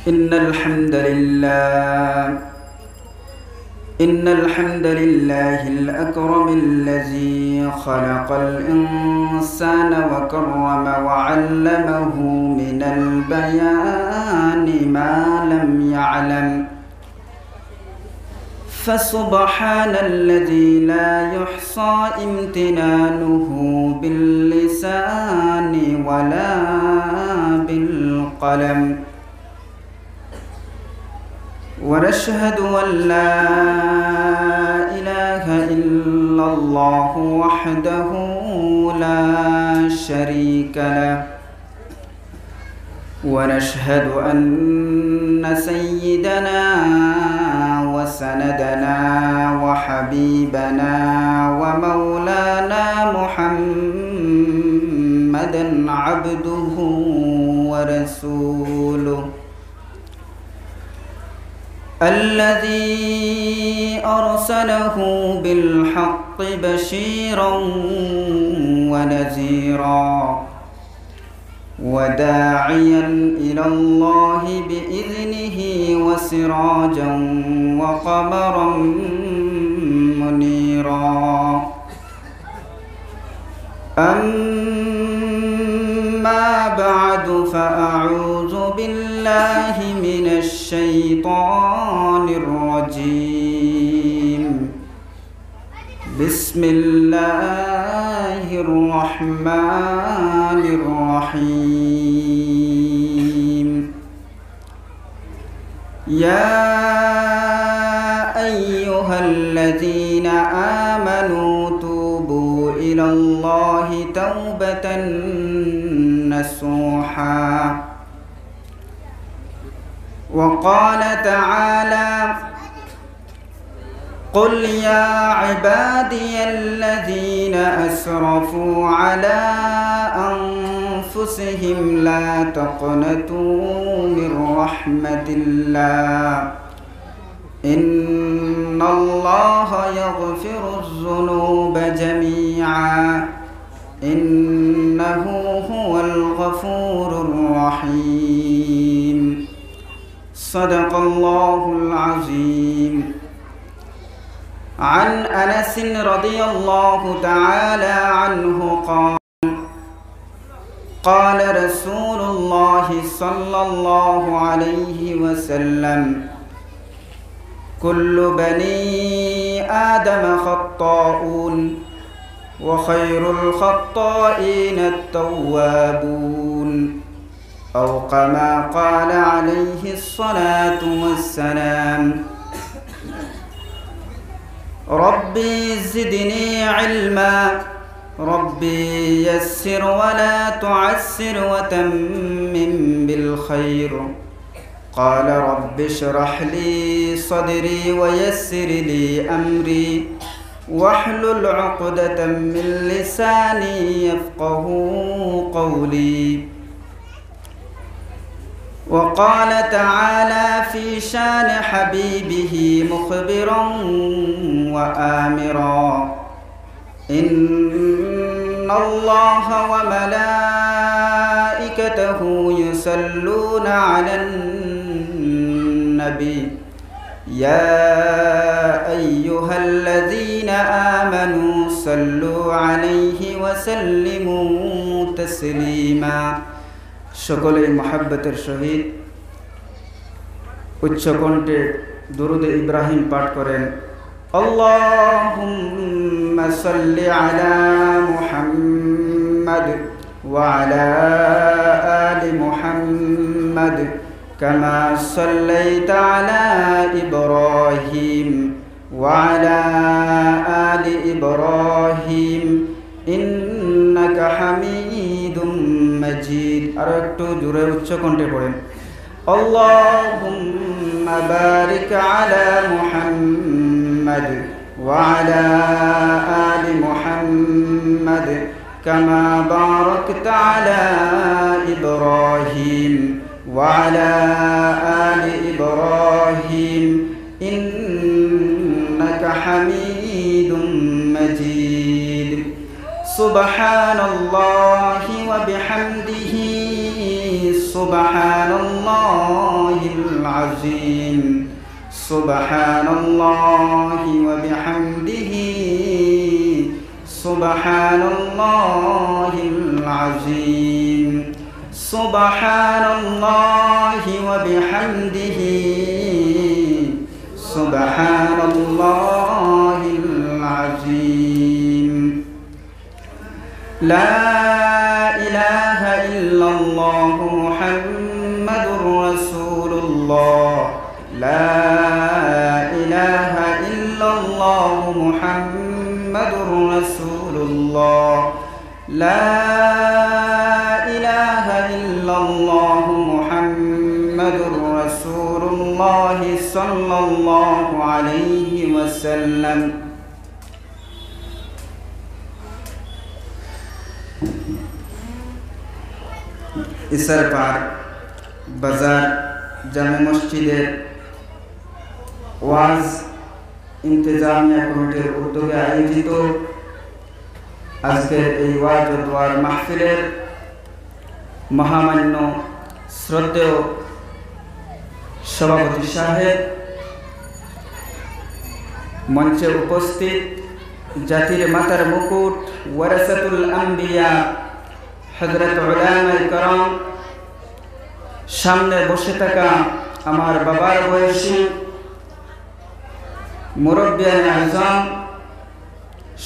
إن الحمد لله الأكرم الذي خلق الإنسان وكرم وعلمه من البيان ما لم يعلم فسبحان الذي لا يحصى امتنانه باللسان ولا بالقلم ونشهد أن لا إله إلا الله وحده لا شريك له ونشهد أن سيدنا وسندنا وحبيبنا ومولانا محمدا عبده ورسوله الذي أرسله بالحق بشيرا ونذيرا وداعيا إلى الله بإذنه وسراجا وقمرا منيرا أما بعد فأعوذ بالله من الشيطان الرجيم بسم الله الرحمن الرحيم يا أيها الذين آمنوا توبوا إلى الله توبة نصوحا وقال تعالى قل يا عبادي الذين أسرفوا على أنفسهم لا تقنطوا من رحمة الله إن الله يغفر الذنوب جميعا إنه هو الغفور الرحيم صدق الله العظيم. عن أنس رضي الله تعالى عنه قال رسول الله صلى الله عليه وسلم كل بني آدم خطاؤون وخير الخطائين التوابون أو كما قال عليه الصلاة والسلام. ربي زدني علما ربي يسر ولا تعسر وتمم بالخير. قال رب اشرح لي صدري ويسر لي أمري واحلل عقدة من لساني يفقه قولي. وقال تعالى في شان حبيبه مخبرا وآمرا إن الله وملائكته يصلون على النبي يا أيها الذين آمنوا صلوا عليه وسلموا تسليما. সকলে মহব্বতের সহিত উচ্চ কণ্ঠে দুরূদ ইব্রাহিম পাঠ করেন। আল্লাহুম্মা সাল্লি আলা মুহাম্মাদ ওয়া আলা আলি মুহাম্মাদ কামা সাল্লাইতা আলা ইব্রাহিম ওয়া আলা আলি ইব্রাহিম ইন্নাকা হামিদুম মাজিদ। আর একটু জোরে উচ্চ কণ্ঠে পড়েন। আল্লাহুম্মা বারিক আলা মুহাম্মাদ ওয়া আলা আলি মুহাম্মাদ কামা বারাকতা আলা ইব্রাহিম ওয়া আলা আলি ইব্রাহিম ইন্নাকা হামিদুম মাজিদ। সুবহানাল্লাহি ওয়া বিহামদিহি সুবহানাল্লাহিল العظيم سبحان الله وبحمده سبحان الله العظيم سبحان الله وبحمده سبحان الله العظيم لا إله إلا الله محمد رسول الله لا إله إلا الله محمد رسول الله لا إله إلا الله محمد رسول الله صلى الله عليه وسلم ইসার পার বাজার জামে মসজিদের ওয়াজ ইন্তেজামিয়া কমিটির উদ্যোগে আয়োজিত আজকের এই ওয়াজ ও দোয়ার মাহফিলের মহামান্য শ্রদ্ধেয় সভাপতি সাহেব, মঞ্চে উপস্থিত জাতির মাতার মুকুট ওয়ারাসাতুল আম্বিয়া হযরত উলামায়ে কেরাম, সামনে বসে থাকা আমার বাবার বয়সী মুরব্বিয়ানে আযম,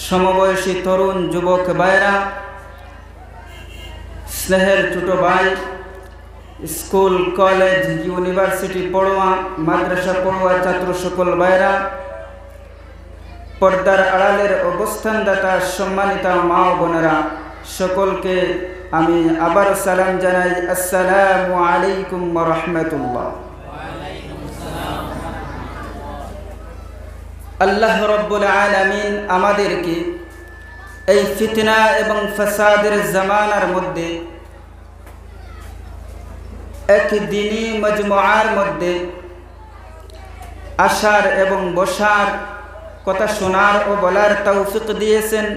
সমবয়সী তরুণ যুবক ভাইরা, স্নেহের ছোট ভাই, স্কুল কলেজ ইউনিভার্সিটি পড়ুয়া মাদ্রাসা পড়ুয়া ছাত্র সকল ভাইরা, পর্দার আড়ালের অবস্থানদাতা সম্মানিত মা ও বোনেরা, সকলকে আমি আবার সালাম জানাই। আসসালামু আলাইকুম ওয়া রাহমাতুল্লাহ। আল্লাহ রাব্বুল আলামিন আমাদেরকে এই ফিতনা এবং ফাসাদের জামানার মধ্যে এক দিনী মজমুআর মধ্যে আসার এবং বসার, কথা শোনার ও বলার তৌফিক দিয়েছেন।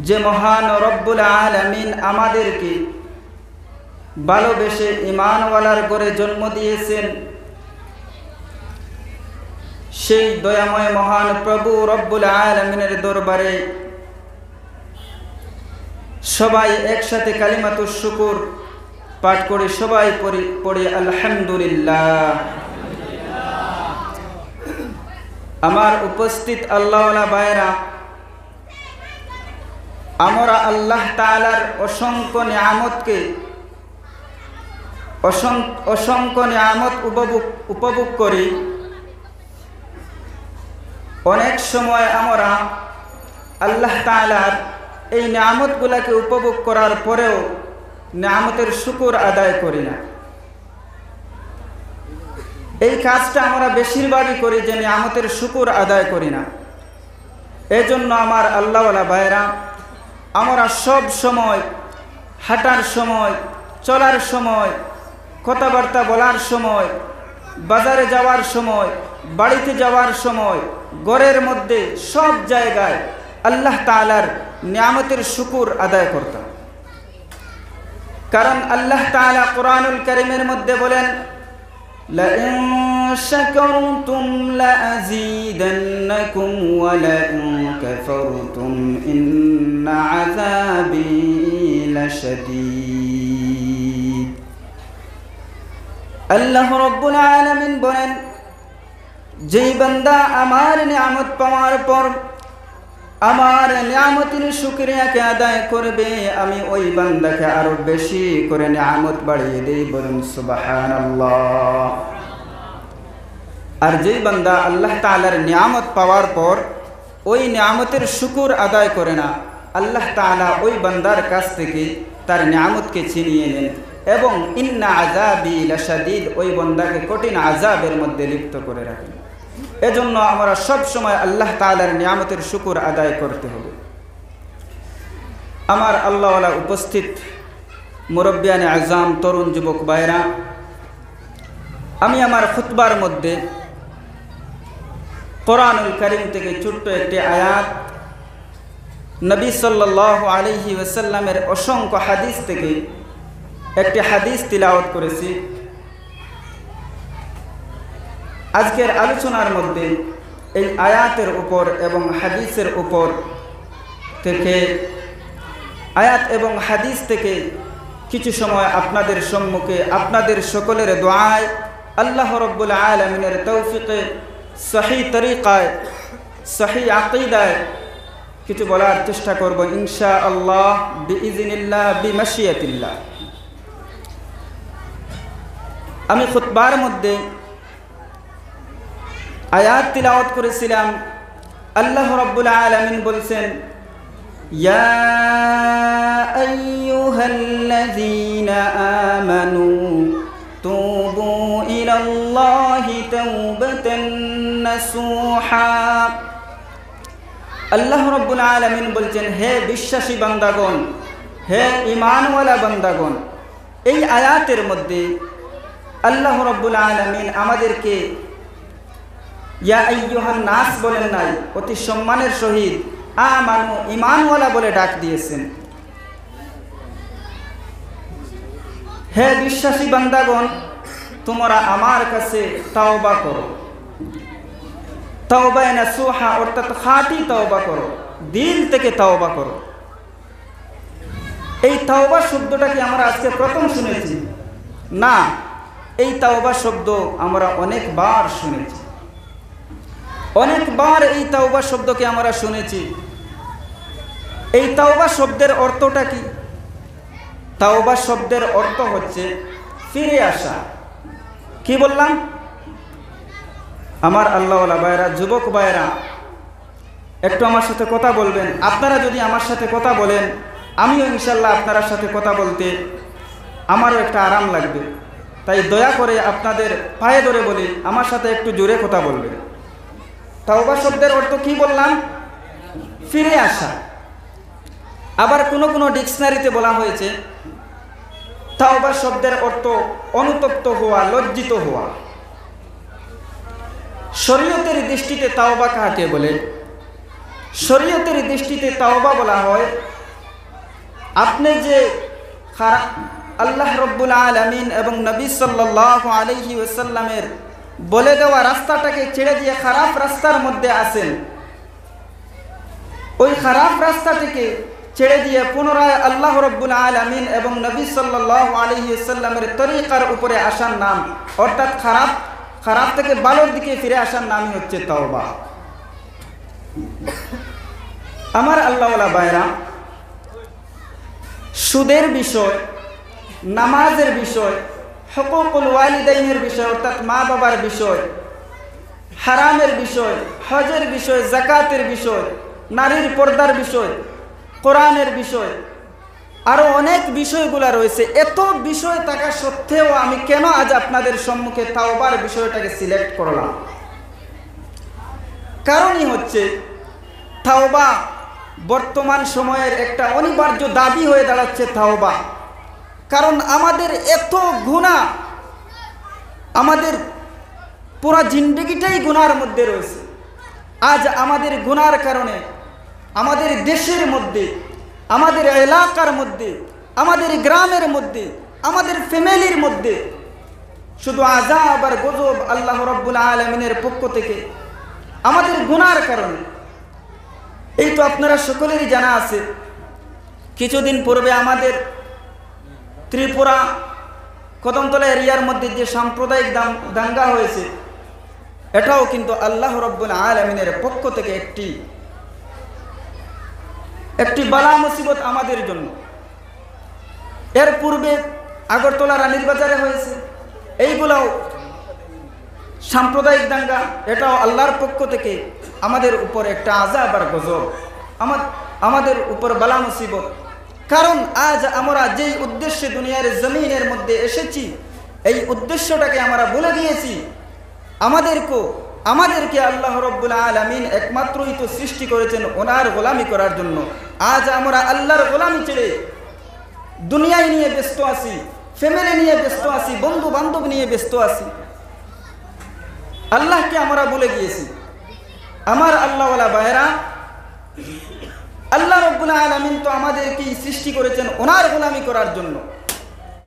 যে মহান রব্বুল আলামিন আমাদেরকে ভালোবেসে ঈমানওয়ালার ঘরে জন্ম দিয়েছেন, সেই দয়াময় মহান প্রভু রব্বুল আলামিনের দরবারে সবাই একসাথে কালিমাতুশ শুকর পাঠ করে সবাই পড়ি আলহামদুলিল্লাহ। আমার উপস্থিত আল্লাহওয়ালা ভাইরা, আমরা আল্লাহ তাআলার অসংখ্য নিয়ামতকে অসংখ্য নিয়ামত উপভোগ করি। অনেক সময় আমরা আল্লাহ তাআলার এই নিয়ামতগুলোকে উপভোগ করার পরেও নিয়ামতের শুকর আদায় করি না। এই কাজটা আমরা বেশিরভাগই করি যে নিয়ামতের শুকর আদায় করি না। এজন্য আমার আল্লাহওয়ালা ভাইরা, আমরা সব সময়, হাঁটার সময়, চলার সময়, কথাবার্তা বলার সময়, বাজারে যাওয়ার সময়, বাড়িতে যাওয়ার সময়, ঘরের মধ্যে সব জায়গায় আল্লাহ তাআলার নিয়ামতের শুকর আদায় করতাম। কারণ আল্লাহ তাআলা কোরআনুল কারীমের মধ্যে বলেন, লাইন শাকারতুম লাযীদান্নাকুম ওয়া লাইন কাফারতুম ইন্না আযাবী লাশাদীদ। আল্লাহ রাব্বুল আলামিন বলেন, যেই বান্দা আমার নিয়ামত পাওয়ার পর আমার নিয়ামতের শুকরিয়াকে আদায় করবে, আমি ওই বান্দাকে আরো বেশি করে নিয়ামত বাড়িয়ে দেই। বলুন সুবহানাল্লাহ। আর যেই বান্দা আল্লাহ তাআলার নিয়ামত পাওয়ার পর ওই নিয়ামতের শুকর আদায় করে না, আল্লাহ তাআলা ওই বান্দার কাছ থেকে তার নিয়ামতকে ছিনিয়ে নেন এবং ইন্না আযাবী লাশাদীদ, ওই বান্দাকে কঠিন আযাবের মধ্যে লিপ্ত করে রাখেন। এজন্য আমরা সব সময় আল্লাহ তাআলার নিয়ামতের শুকর আদায় করতে হবে। আমার আল্লাহওয়ালা উপস্থিত মুরব্বিয়ানে আযম, তরুণ যুবক ভাইরা, আমি আমার খুতবার মধ্যে কোরআনুল কারীম থেকে ছোট্ট একটি আয়াত, নবী সাল্লাল্লাহু আলাইহি ওয়াসাল্লামের অসংখ্য হাদিস থেকে একটি হাদিস তিলাওয়াত করেছি। আজকের আলোচনার মধ্যে এই আয়াতের উপর এবং হাদিসের উপর থেকে আয়াত এবং হাদিস থেকে কিছু সময় আপনাদের সম্মুখে আপনাদের সকলের দোয়ায় আল্লাহ রাব্বুল আলামিনের তৌফিকে সহি তরিকায় সহি আকীদায় কিছু বলার চেষ্টা করব ইনশাআল্লাহ বিইজনিল্লাহ বিমাশিয়াতিল্লাহ। আমি খুতবার মধ্যে আয়াত তিলাওয়াত করেছিলাম। আল্লাহ রাব্বুল আলামিন বলছেন, ইয়া আইয়ুহাল্লাযীনা আমানু তুবু ইলাল্লাহি তাওবাতান নাসুহা। আল্লাহ রাব্বুল আলামিন বলছেন, হে বিশ্বাসী বান্দাগণ, হে ঈমানওয়ালা বান্দাগণ। এই আয়াতের মধ্যে আল্লাহ রাব্বুল আলামিন আমাদেরকে ইয়া আইয়ুহান নাস বলেন নাই, অতি সম্মানের সহিত আমানু ঈমানওয়ালা বলে ডাক দিয়েছেন। হে বিশ্বাসী বান্দাগণ, তোমরা আমার কাছে তাওবা করো। তাওবা নাসুহা অর্থাৎ খাঁটি তাওবা করো, দিল থেকে তাওবা করো। এই তাওবা শব্দটা কি আমরা আজকে প্রথম শুনেছি? না, এই তাওবা শব্দ আমরা অনেকবার শুনেছি। অনেকবার এই তাওবা শব্দকে আমরা শুনেছি। এই তাওবা শব্দের অর্থটা কি? তাওবা শব্দের অর্থ হচ্ছে ফিরে আসা। কি বললাম? আমার আল্লাহওয়ালা ভাইরা, যুবক ভাইরা, একটু আমার সাথে কথা বলবেন। আপনারা যদি আমার সাথে কথা বলেন, আমিও ইনশাল্লাহ আপনার সাথে কথা বলতে আমারও একটা আরাম লাগবে। তাই দয়া করে আপনাদের পায়ে ধরে বলি, আমার সাথে একটু জোরে কথা বলবেন। তাওবা শব্দের অর্থ কি বললাম? ফিরে আসা। আবার কোনো কোনো ডিকশনারিতে বলা হয়েছে তাওবা শব্দের অর্থ অনুতপ্ত হওয়া, লজ্জিত হওয়া। শরীয়তের দৃষ্টিতে তাওবা কাকে বলে? শরীয়তের দৃষ্টিতে তাওবা বলা হয় আপনি যে আল্লাহ রাব্বুল আলামিন এবং নবী সাল্লাল্লাহু আলাইহি ওয়াসাল্লামের বলে দেওয়া রাস্তাটাকে ছেড়ে দিয়ে খারাপ রাস্তার মধ্যে আছেন, ওই খারাপ রাস্তা থেকে ছেড়ে দিয়ে পুনরায় আল্লাহ রাব্বুল আলামিন এবং নবী সাল্লাল্লাহু আলাইহি ওয়াসাল্লামের তরিকার উপরে আসার নাম, অর্থাৎ খারাপ থেকে ভালোর দিকে ফিরে আসার নামই হচ্ছে তাওবা। আমার আল্লাহওয়ালা ভাইরা, সুদের বিষয়, নামাজের বিষয়, হুকুকুল ওয়ালিদাইনের বিষয় অর্থাৎ মা বাবার বিষয়, হারামের বিষয়, হজের বিষয়, যাকাতের বিষয়, নারীর পর্দার বিষয়, কোরআনের বিষয়, আরও অনেক বিষয়গুলো রয়েছে। এত বিষয় থাকা সত্ত্বেও আমি কেন আজ আপনাদের সম্মুখে তাওবার বিষয়টাকে সিলেক্ট করলাম? কারণই হচ্ছে তাওবা বর্তমান সময়ের একটা অনিবার্য দাবি হয়ে দাঁড়াচ্ছে তাওবা। কারণ আমাদের এত গুনাহ, আমাদের পুরা জিন্দেগিটাই গুনার মধ্যে রয়েছে। আজ আমাদের গুনার কারণে আমাদের দেশের মধ্যে, আমাদের এলাকার মধ্যে, আমাদের গ্রামের মধ্যে, আমাদের ফ্যামিলির মধ্যে শুধু আযাব আর গজব আল্লাহ রাব্বুল আলামিনের পক্ষ থেকে আমাদের গুনার কারণে। এই তো আপনারা সকলেরই জানা আছে, কিছুদিন পূর্বে আমাদের ত্রিপুরা কদমতলা এরিয়ার মধ্যে যে সাম্প্রদায়িক দাঙ্গা হয়েছে, এটাও কিন্তু আল্লাহ রাব্বুল আলামিনের পক্ষ থেকে একটি বালা মুসিবত আমাদের জন্য। এর পূর্বে আগরতলা রানীর বাজারে হয়েছে, এইগুলাও সাম্প্রদায়িক দাঙ্গা, এটাও আল্লাহর পক্ষ থেকে আমাদের উপর একটা আযাব আর গজব, আমাদের উপর বালা মুসিবত। কারণ আজ আমরা যেই উদ্দেশ্যে দুনিয়ার জমিনের মধ্যে এসেছি, এই উদ্দেশ্যটাকে আমরা বলে দিয়েছি। আমাদেরকে আল্লাহ রাব্বুল আলামিন একমাত্রই তো সৃষ্টি করেছেন ওনার গোলামি করার জন্য। আজ আমরা আল্লাহর গোলামি ছেড়ে দুনিয়ায় নিয়ে ব্যস্ত আছি, ফ্যামিলি নিয়ে ব্যস্ত আছি, বন্ধু বান্ধব নিয়ে ব্যস্ত আছি, আল্লাহকে আমরা ভুলে গিয়েছি। আমার আল্লাহওয়ালা ভাইরা, আল্লাহ রাব্বুল আলামিন তো আমাদেরকে সৃষ্টি করেছেন ওনার গোলামি করার জন্য।